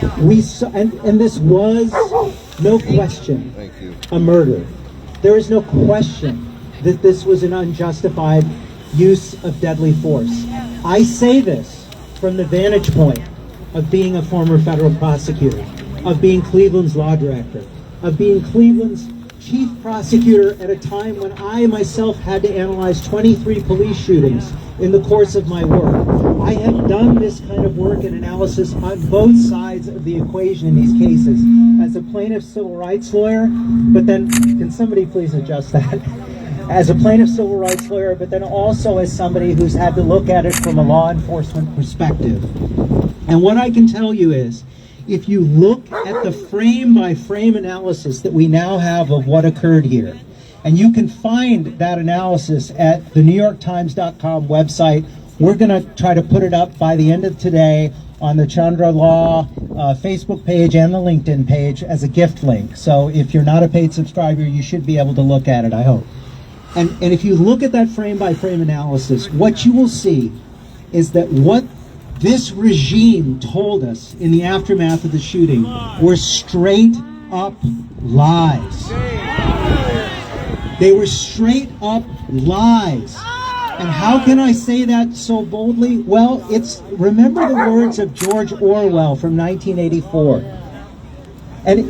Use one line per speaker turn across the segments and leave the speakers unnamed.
and this was, no question, a murder. There is no question that this was an unjustified use of deadly force. I say this from the vantage point of being a former federal prosecutor, of being Cleveland's law director, of being Cleveland's chief prosecutor at a time when I myself had to analyze 23 police shootings in the course of my work. I have done this kind of work and analysis on both sides of the equation in these cases, as a plaintiff civil rights lawyer, but then, can somebody please adjust that? As a plaintiff civil rights lawyer, but then also as somebody who's had to look at it from a law enforcement perspective. And what I can tell you is, if you look at the frame-by-frame analysis that we now have of what occurred here, and you can find that analysis at the NewYorkTimes.com website. We're going to try to put it up by the end of today on the Chandra Law Facebook page and the LinkedIn page as a gift link. So if you're not a paid subscriber, you should be able to look at it, I hope. And if you look at that frame-by-frame analysis, what you will see is that what this regime told us in the aftermath of the shooting were straight up lies. They were straight up lies. And how can I say that so boldly? Well, remember the words of George Orwell from 1984. And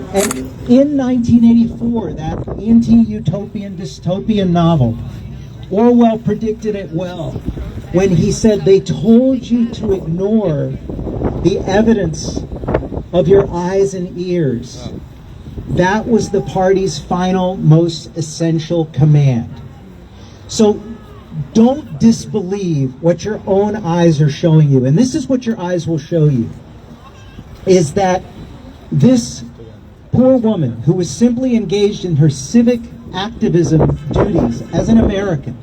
in 1984, that anti-utopian dystopian novel, Orwell predicted it well when he said, they told you to ignore the evidence of your eyes and ears. That was the party's final, most essential command. So don't disbelieve what your own eyes are showing you. And this is what your eyes will show you, is that this poor woman who was simply engaged in her civic activism duties as an American,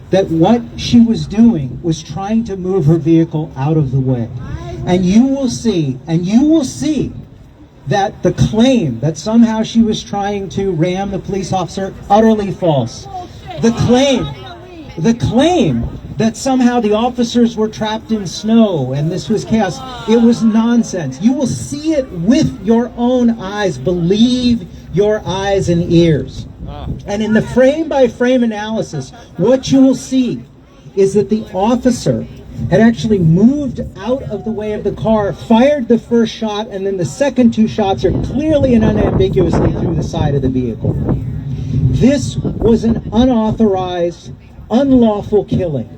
that what she was doing was trying to move her vehicle out of the way. And you will see that the claim that somehow she was trying to ram the police officer, utterly false. The claim that somehow the officers were trapped in snow and this was chaos, it was nonsense. You will see it with your own eyes. Believe your eyes and ears. And in the frame-by-frame analysis, what you will see is that the officer had actually moved out of the way of the car, fired the first shot, and then the second two shots are clearly and unambiguously through the side of the vehicle. This was an unauthorized, unlawful killing.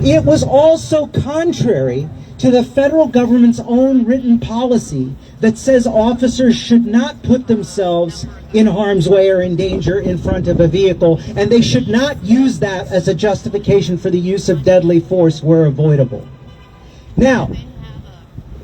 It was also contrary to the federal government's own written policy that says officers should not put themselves in harm's way or in danger in front of a vehicle, and they should not use that as a justification for the use of deadly force where avoidable. Now,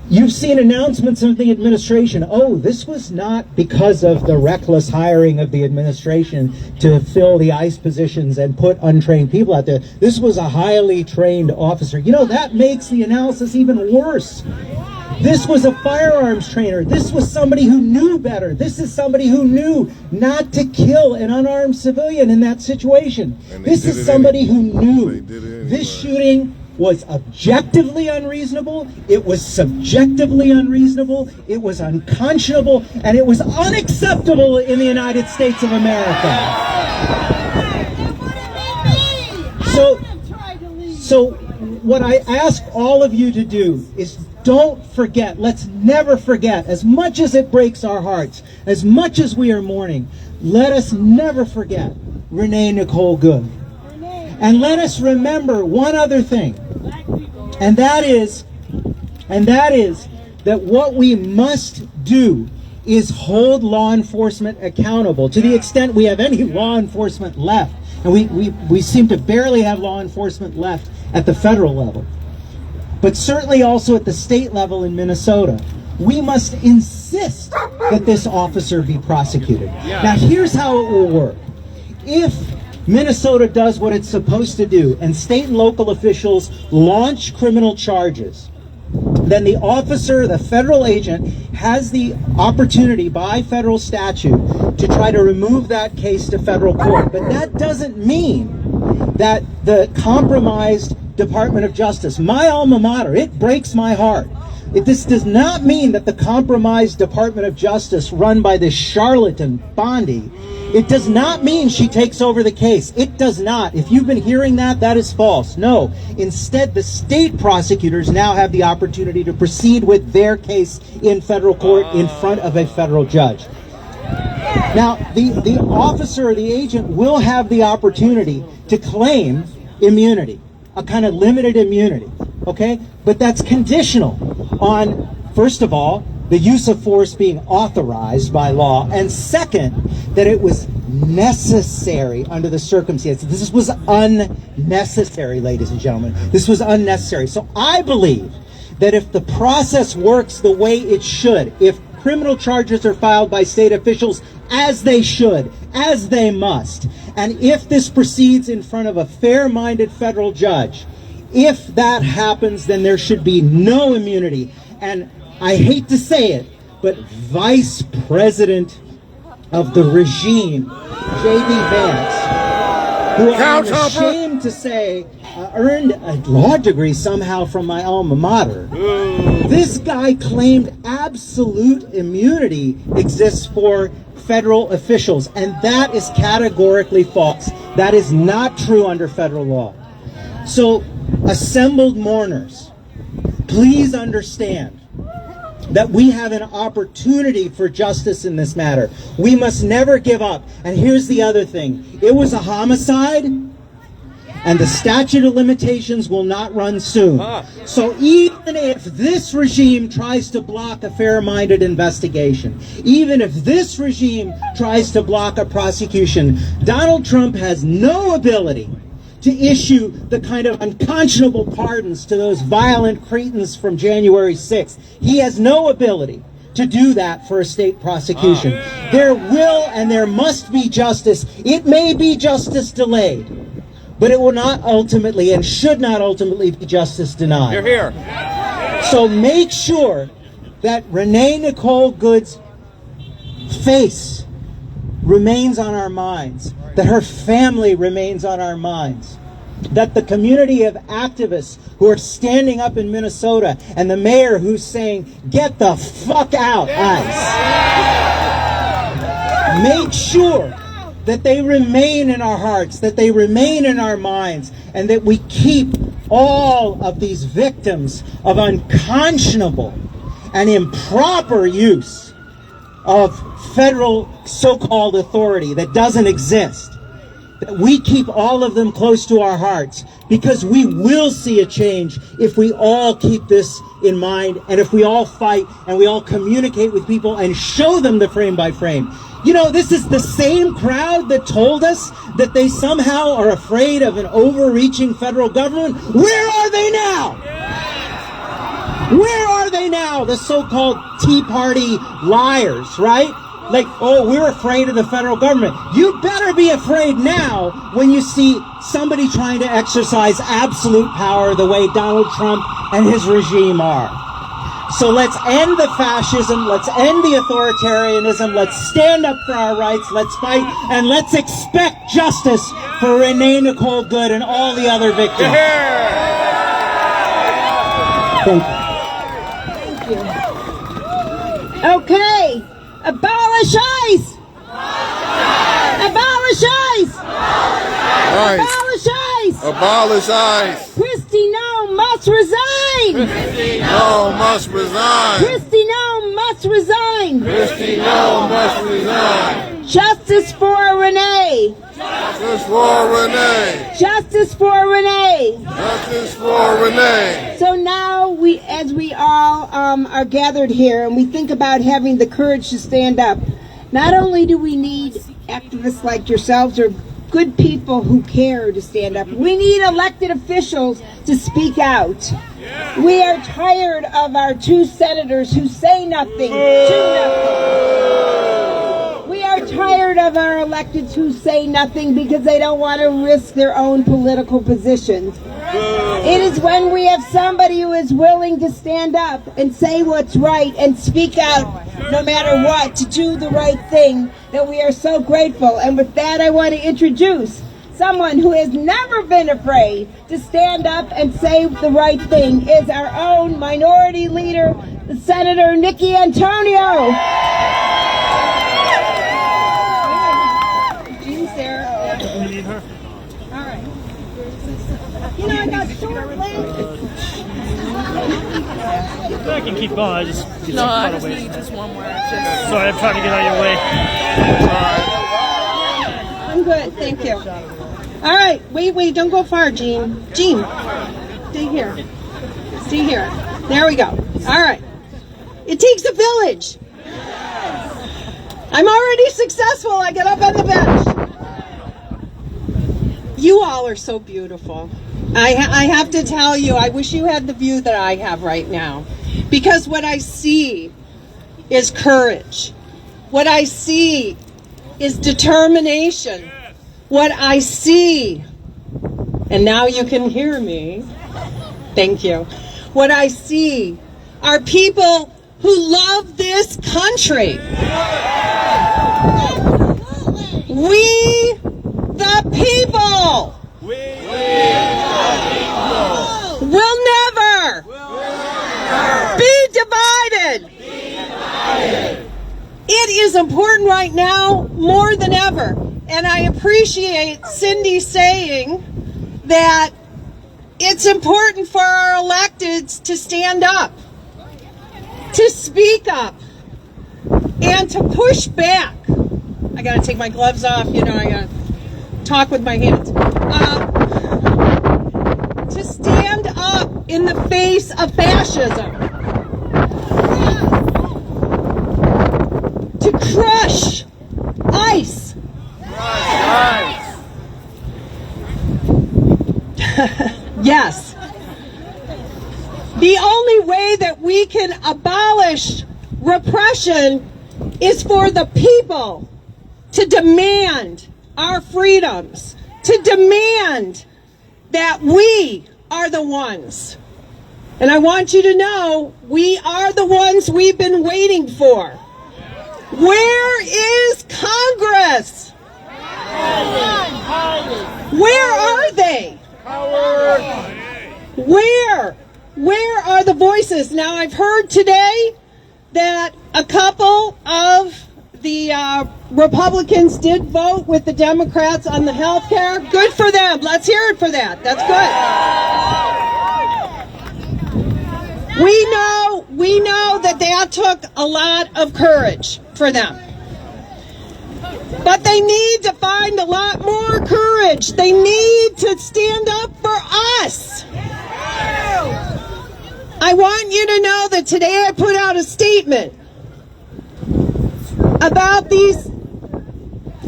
you've seen announcements of the administration, oh, this was not because of the reckless hiring of the administration to fill the ICE positions and put untrained people out there. This was a highly trained officer. You know, that makes the analysis even worse. This was a firearms trainer. This was somebody who knew better. This is somebody who knew not to kill an unarmed civilian in that situation. This is somebody who knew this shooting was objectively unreasonable, it was subjectively unreasonable, it was unconscionable, and it was unacceptable in the United States of America. So what I ask all of you to do is don't forget, let's never forget, as much as it breaks our hearts, as much as we are mourning, let us never forget Renee Nicole Good. And let us remember one other thing, and that is that what we must do is hold law enforcement accountable to the extent we have any law enforcement left. And we seem to barely have law enforcement left at the federal level, but certainly also at the state level in Minnesota. We must insist that this officer be prosecuted. Now, here's how it will work. If Minnesota does what it's supposed to do, and state and local officials launch criminal charges, then the officer, the federal agent, has the opportunity by federal statute to try to remove that case to federal court. But that doesn't mean that the compromised Department of Justice, my alma mater, it breaks my heart This does not mean that the compromised Department of Justice run by this charlatan Bondi, it does not mean she takes over the case. It does not. If you've been hearing that, that is false. No. Instead, the state prosecutors now have the opportunity to proceed with their case in federal court in front of a federal judge. Now, the officer or the agent will have the opportunity to claim immunity, a kind of limited immunity, okay? But that's conditional on, first of all, the use of force being authorized by law, and second, that it was necessary under the circumstances. This was unnecessary, ladies and gentlemen. This was unnecessary. So I believe that if the process works the way it should, if criminal charges are filed by state officials as they should, as they must, and if this proceeds in front of a fair-minded federal judge, if that happens, then there should be no immunity. And I hate to say it, but Vice President of the regime, J.D. Vance, who I'm ashamed to say earned a law degree somehow from my alma mater. This guy claimed absolute immunity exists for federal officials, and that is categorically false. That is not true under federal law. So, assembled mourners, please understand that we have an opportunity for justice in this matter. We must never give up. And here's the other thing. It was a homicide, and the statute of limitations will not run soon. So even if this regime tries to block a fair-minded investigation, even if this regime tries to block a prosecution, Donald Trump has no ability to issue the kind of unconscionable pardons to those violent cretins from January 6th. He has no ability to do that for a state prosecution. There will and there must be justice. It may be justice delayed, but it will not ultimately and should not ultimately be justice denied.
You're here.
So make sure that Renee Nicole Good's face remains on our minds, that her family remains on our minds, that the community of activists who are standing up in Minnesota and the mayor who's saying, get the fuck out, ICE, make sure that they remain in our hearts, that they remain in our minds, and that we keep all of these victims of unconscionable and improper use of federal so-called authority that doesn't exist, that we keep all of them close to our hearts, because we will see a change if we all keep this in mind, and if we all fight and we all communicate with people and show them the frame by frame. You know, this is the same crowd that told us that they somehow are afraid of an overreaching federal government. Where are they now? Where are they now, the so-called Tea Party liars, right? Like, oh, we're afraid of the federal government. You better be afraid now when you see somebody trying to exercise absolute power the way Donald Trump and his regime are. So let's end the fascism, let's end the authoritarianism, let's stand up for our rights, let's fight, and let's expect justice for Renee Nicole Good and all the other victims. Thank you.
Okay, abolish ICE! Abolish ICE! Abolish ICE!
Abolish ICE!
Christy Noem must resign!
Christy Noem must resign!
Christy Noem must resign!
Christy Noem must resign!
Justice for Renee!
Justice for Renee!
Justice for Renee!
Justice for Renee!
So now we, as we all are gathered here and we think about having the courage to stand up, not only do we need activists like yourselves or good people who care to stand up, we need elected officials to speak out. We are tired of our two senators who say nothing, do nothing. We are tired of our electeds who say nothing because they don't want to risk their own political positions. It is when we have somebody who is willing to stand up and say what's right and speak out no matter what, to do the right thing, that we are so grateful. And with that, I want to introduce someone who has never been afraid to stand up and say the right thing is our own minority leader, Senator Nikki Antonio. Jean's there.
We need her.
All right. You know, I got short legs.
I can keep going. I just get
No, I
some
just
away.
need just one word. Just
Sorry, I'm trying to get out of your way.
I'm good, thank you. All right, wait, don't go far, Jean. Jean, stay here. Stay here. There we go. All right. It takes a village. I'm already successful. I get up on the bench. You all are so beautiful. I have to tell you, I wish you had the view that I have right now. Because what I see is courage. What I see is determination. What I see, and now you can hear me, thank you. What I see are people who love this country. We the people will never be divided. It is important right now more than ever. And I appreciate Cindy saying that it's important for our electeds to stand up, to speak up, and to push back. I gotta take my gloves off, you know, I gotta talk with my hands. To stand up in the face of fascism. To crush ICE. Yes. The only way that we can abolish repression is for the people to demand our freedoms, to demand that we are the ones. And I want you to know, we are the ones we've been waiting for. Where is Congress? Where are they? Where are the voices? Now, I've heard today that a couple of the Republicans did vote with the Democrats on the health care. Good for them. Let's hear it for that. That's good. We know that took a lot of courage for them. But they need to find a lot more courage. They need to stand up for us. I want you to know that today I put out a statement about these,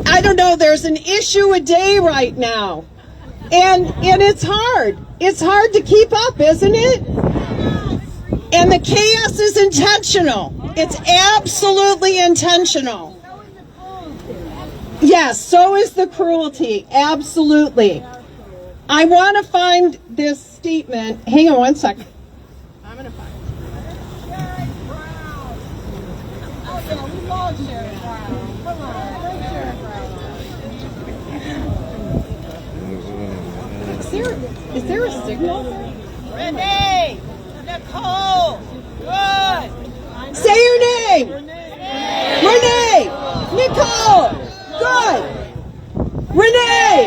I don't know, there's an issue a day right now. And it's hard. It's hard to keep up, isn't it? And the chaos is intentional. It's absolutely intentional. Yes, so is the cruelty. Absolutely. I want to find this statement. Hang on one second. I'm going to find it. Sharon Brown. Oh, yeah, we love Sharon Brown. Come on, thank Sharon Brown. Is there a signal? Renee! Nicole! Good! Say your name! Renee! Nicole! Good! Renee!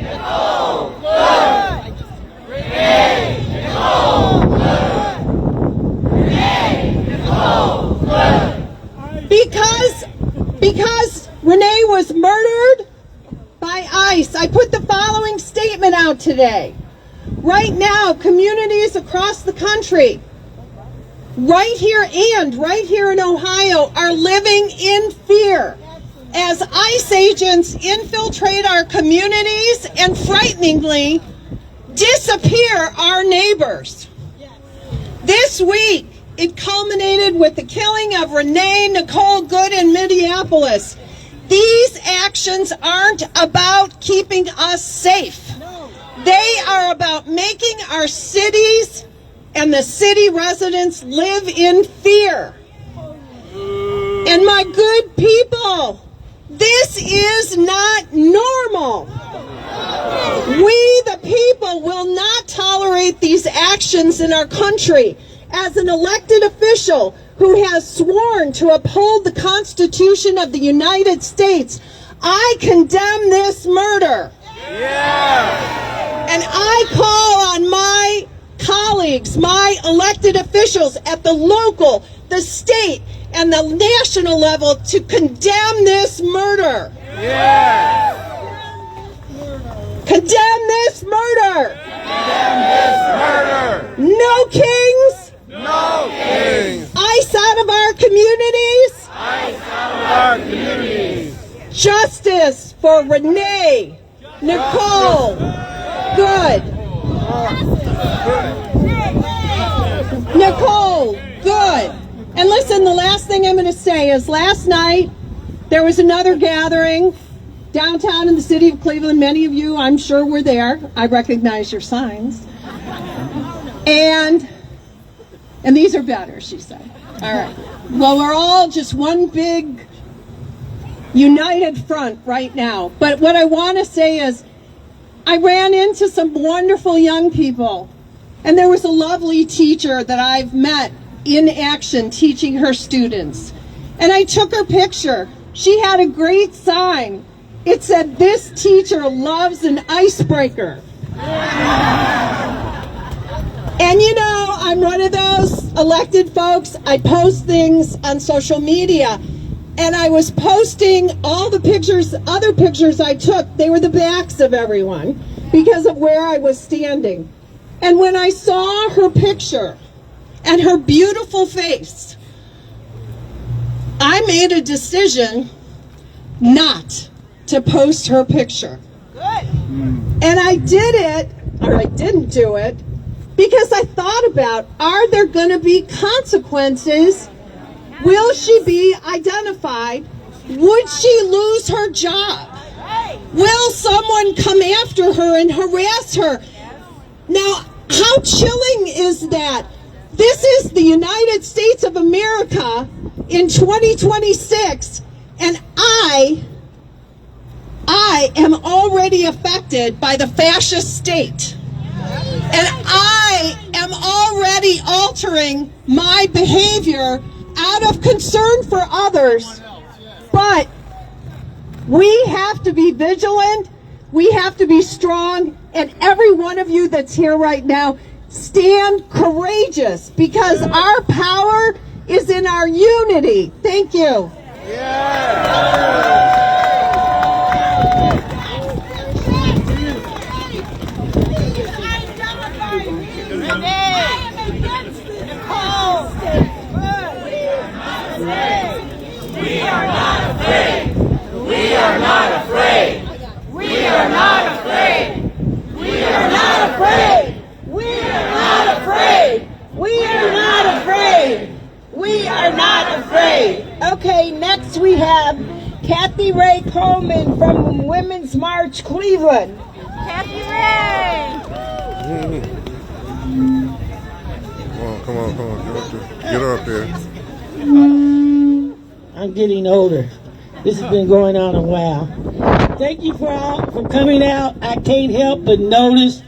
Nicole! Good! Renee! Nicole! Good! Renee! Nicole! Good! Because Renee was murdered by ICE, I put the following statement out today. Right now, communities across the country, right here in Ohio, are living in fear as ICE agents infiltrate our communities and frighteningly disappear our neighbors. This week, it culminated with the killing of Renee Nicole Good in Minneapolis. These actions aren't about keeping us safe. They are about making our cities and the city residents live in fear. And my good people, this is not normal.
We, the people, will not tolerate these actions in our country. As an elected official who has sworn to uphold the Constitution of the United States, I condemn this murder. And I call on my colleagues, my elected officials at the local, the state, and the national level to condemn this murder. Condemn this murder. No kings.
No kings.
ICE out of our communities.
ICE out of our communities.
Justice for Renee Nicole Good. Nicole Good. And listen, the last thing I'm going to say is last night there was another gathering downtown in the city of Cleveland. Many of you, I'm sure, were there. I recognize your signs. And these are better, she said. All right. Well, we're all just one big united front right now. But what I want to say is I ran into some wonderful young people, and there was a lovely teacher that I've met in action teaching her students. And I took her picture. She had a great sign. It said, "This teacher loves an icebreaker." And you know, I'm one of those elected folks. I post things on social media. And I was posting all the pictures, other pictures I took. They were the backs of everyone because of where I was standing. And when I saw her picture and her beautiful face, I made a decision not to post her picture. Good. And I did it, or I didn't do it, because I thought about, are there going to be consequences? Will she be identified? Would she lose her job? Will someone come after her and harass her? Now, how chilling is that? This is the United States of America in 2026, and I am already affected by the fascist state. And I am already altering my behavior out of concern for others. But we have to be vigilant. We have to be strong. And every one of you that's here right now, stand courageous, because our power is in our unity. Thank you.
We are not afraid. We are not afraid. We are not afraid. We are not afraid. We are not afraid.
We are not afraid. We are not afraid. Okay, next we have Kathy Ray Coleman from Women's March Cleveland.
Kathy Ray.
Come on. Get her up there.
I'm getting older. This has been going on a while. Thank you for coming out. I can't help but notice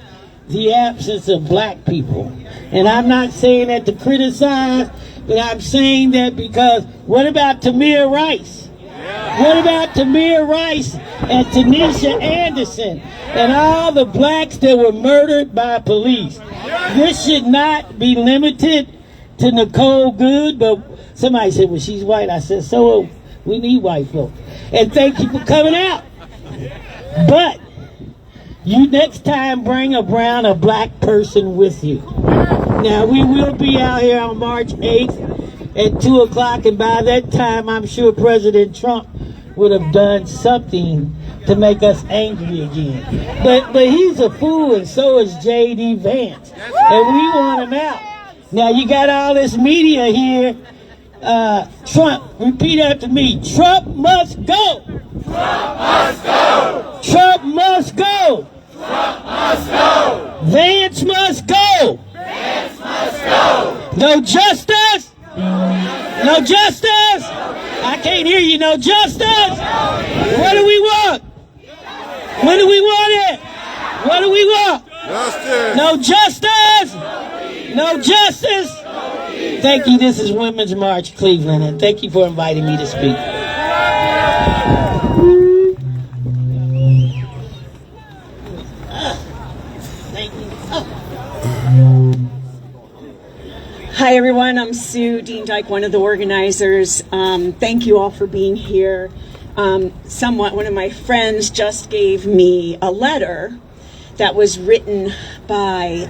the absence of black people. And I'm not saying that to criticize, but I'm saying that because what about Tamir Rice? What about Tamir Rice and Tanisha Anderson and all the blacks that were murdered by police? This should not be limited to Nicole Good, but somebody said, well, she's white. I said, so we need white folks. And thank you for coming out. But you next time bring a black person with you. Now, we will be out here on March 8th at 2 o'clock, and by that time, I'm sure President Trump would have done something to make us angry again. But he's a fool, and so is J.D. Vance. And we want him out. Now, you got all this media here. Trump, repeat after me. Trump must go.
Trump must go.
Trump must go.
Trump must go.
Vance must go.
Vance must go.
No justice. No justice. I can't hear you. No justice. What do we want? What do we want it? What do we want?
Justice.
No justice. No justice. Thank you. This is Women's March Cleveland, and thank you for inviting me to speak. Thank you.
Hi everyone, I'm Sue Dean Dyke, one of the organizers. Thank you all for being here. One of my friends just gave me a letter that was written by,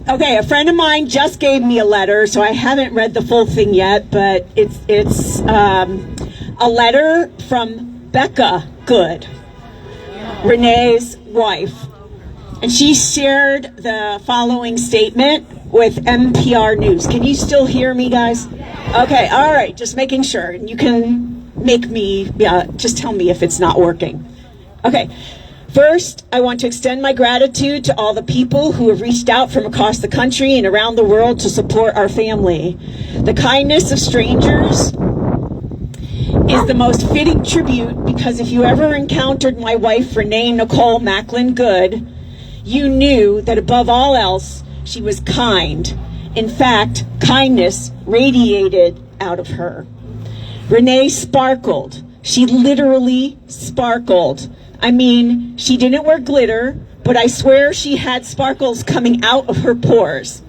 a friend of mine just gave me a letter, so I haven't read the full thing yet, but it's a letter from Becca Good, Renee's wife, and she shared the following statement with NPR News. Can you still hear me, guys? Okay, all right, just making sure. You can make me, just tell me if it's not working. Okay, first, I want to extend my gratitude to all the people who have reached out from across the country and around the world to support our family. The kindness of strangers is the most fitting tribute, because if you ever encountered my wife, Renee Nicole Macklin Good, you knew that above all else, she was kind. In fact, kindness radiated out of her. Renee sparkled. She literally sparkled. I mean, she didn't wear glitter, but I swear she had sparkles coming out of her pores.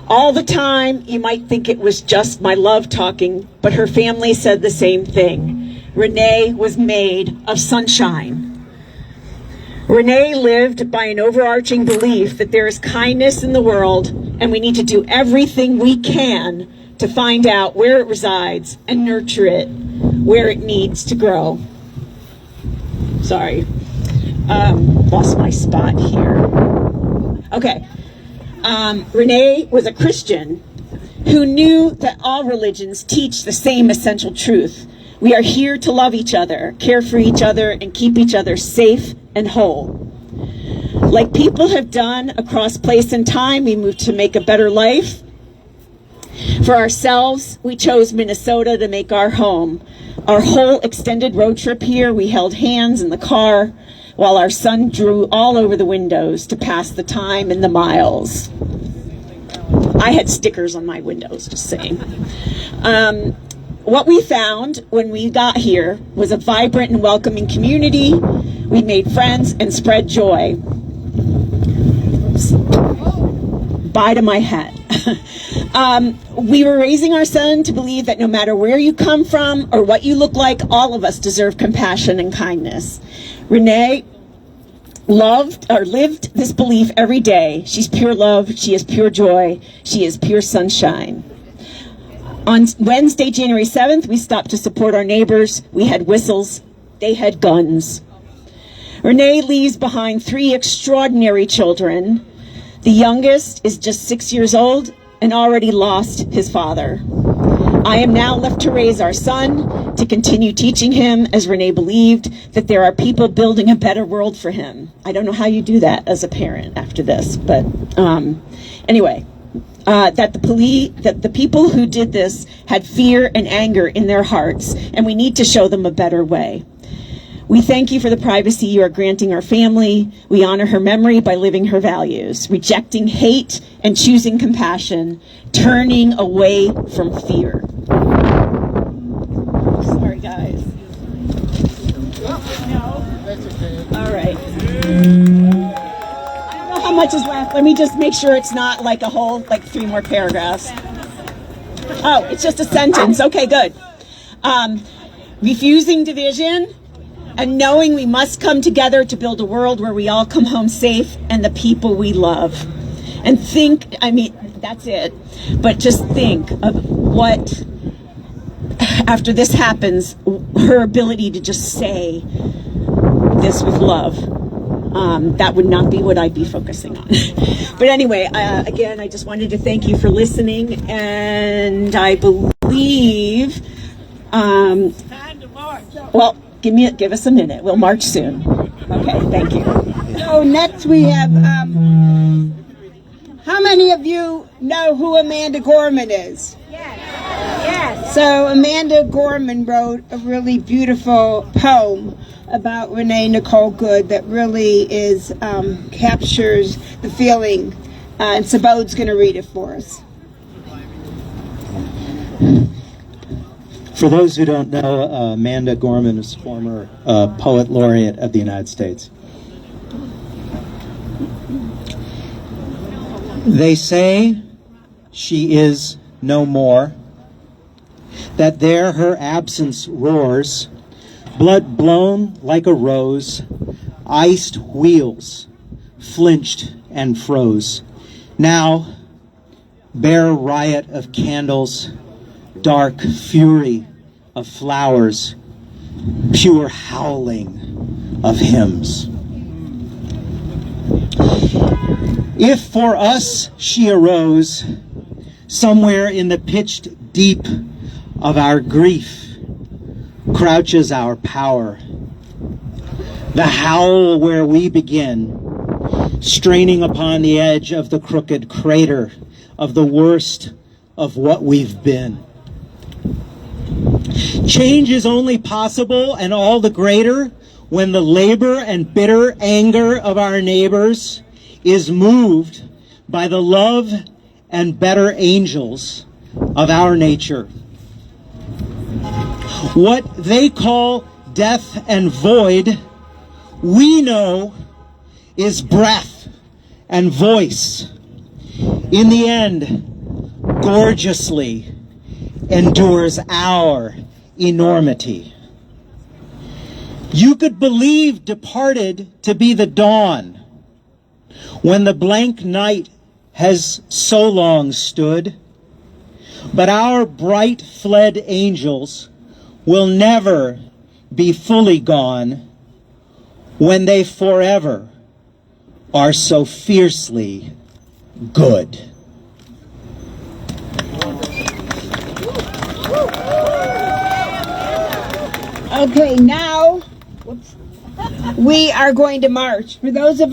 All the time, you might think it was just my love talking, but her family said the same thing. Renee was made of sunshine. Renee lived by an overarching belief that there is kindness in the world, and we need to do everything we can to find out where it resides and nurture it where it needs to grow. Sorry, lost my spot here. Okay. Renee was a Christian who knew that all religions teach the same essential truth. We are here to love each other, care for each other, and keep each other safe and whole. Like people have done across place and time, we moved to make a better life. For ourselves, we chose Minnesota to make our home. Our whole extended road trip here, we held hands in the car while our son drew all over the windows to pass the time and the miles. I had stickers on my windows, just saying. What we found when we got here was a vibrant and welcoming community. We made friends and spread joy. Bye to my hat. We were raising our son to believe that no matter where you come from or what you look like, all of us deserve compassion and kindness. Renee lived this belief every day. She's pure love, she is pure joy, she is pure sunshine. On Wednesday, January 7th, we stopped to support our neighbors. We had whistles, they had guns. Renee leaves behind 3 extraordinary children. The youngest is just 6 years old and already lost his father. I am now left to raise our son, to continue teaching him, as Renee believed, that there are people building a better world for him. I don't know how you do that as a parent after this, but anyway, that the people who did this had fear and anger in their hearts, and we need to show them a better way. We thank you for the privacy you are granting our family. We honor her memory by living her values, rejecting hate and choosing compassion, turning away from fear. Sorry, guys. All right. I don't know how much is left. Let me just make sure it's not like a whole, 3 more paragraphs. Oh, it's just a sentence. Okay, good. Refusing division and knowing we must come together to build a world where we all come home safe and the people we love. And that's it. But just think of what, after this happens, her ability to just say this with love. That would not be what I'd be focusing on. But anyway, again, I just wanted to thank you for listening. And I believe, well, give us a minute. We'll march soon. Okay, thank you.
So next we have, how many of you know who Amanda Gorman is? Yes. So Amanda Gorman wrote a really beautiful poem about Renee Nicole Good that really captures the feeling, and Sabode's going to read it for us.
For those who don't know, Amanda Gorman is former poet laureate of the United States. They say she is no more, that there her absence roars, blood blown like a rose, iced wheels flinched and froze. Now, bare riot of candles, dark fury of flowers, pure howling of hymns. If for us she arose, somewhere in the pitched deep of our grief crouches our power. The howl where we begin, straining upon the edge of the crooked crater of the worst of what we've been. Change is only possible and all the greater when the labor and bitter anger of our neighbors is moved by the love and better angels of our nature. What they call death and void, we know is breath and voice. In the end, gorgeously endures our enormity. You could believe departed to be the dawn, when the blank night has so long stood. But our bright fled angels will never be fully gone when they forever are so fiercely good.
Okay, now we are going to march. For those of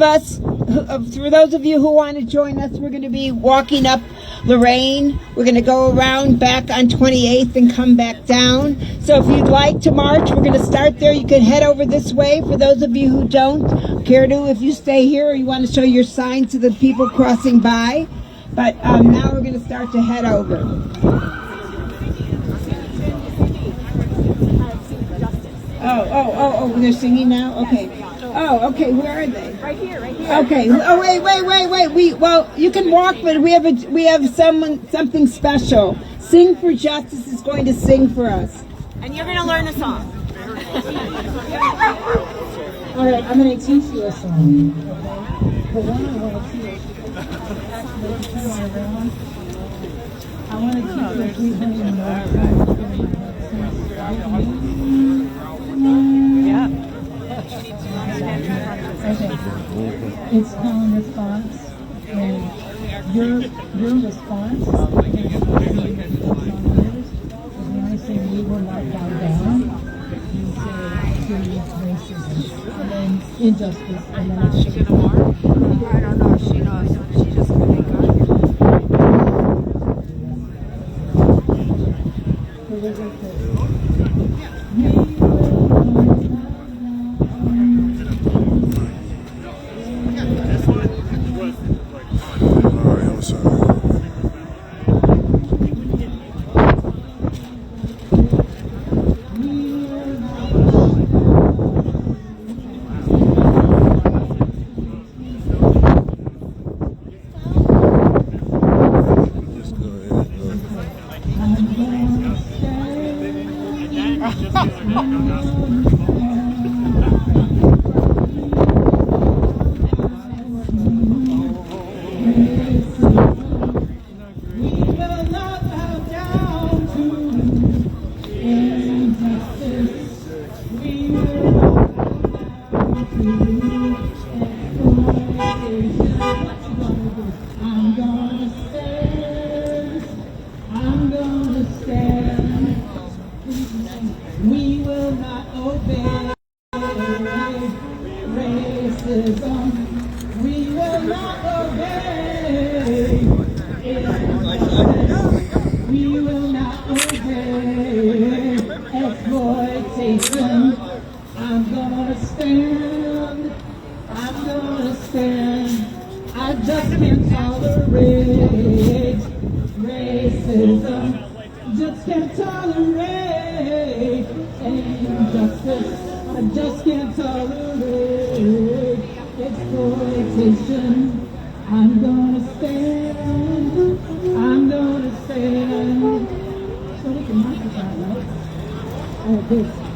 you who want to join us, we're going to be walking up Lorraine. We're going to go around back on 28th and come back down. So if you'd like to march, we're going to start there. You can head over this way. For those of you who don't care to, if you stay here or you want to show your sign to the people crossing by. But now we're going to start to head over. Oh, they're singing now? Okay. Oh, okay, where are they?
Right here.
Okay. Oh, wait. Well, you can walk, but we have something special. Sing for Justice is going to sing for us.
And you're going to learn a song.
All right, I'm going to teach you a song. The one I want to teach I want to teach you a 300
Yeah.
Okay. It's called response. And your response is when I say we will not bow down, you say to racism, and then injustice, and then it's shame.
I don't know if she knows. She just couldn't go.
Alright, I'm sorry. Just go ahead.
I'm gonna stand. We will not obey racism. We will not obey injustice. We will not obey
can't tolerate racism. Just can't tolerate injustice. I just can't tolerate exploitation. I'm gonna stand. I'm gonna stand. So we can microphone, right? Oh, this.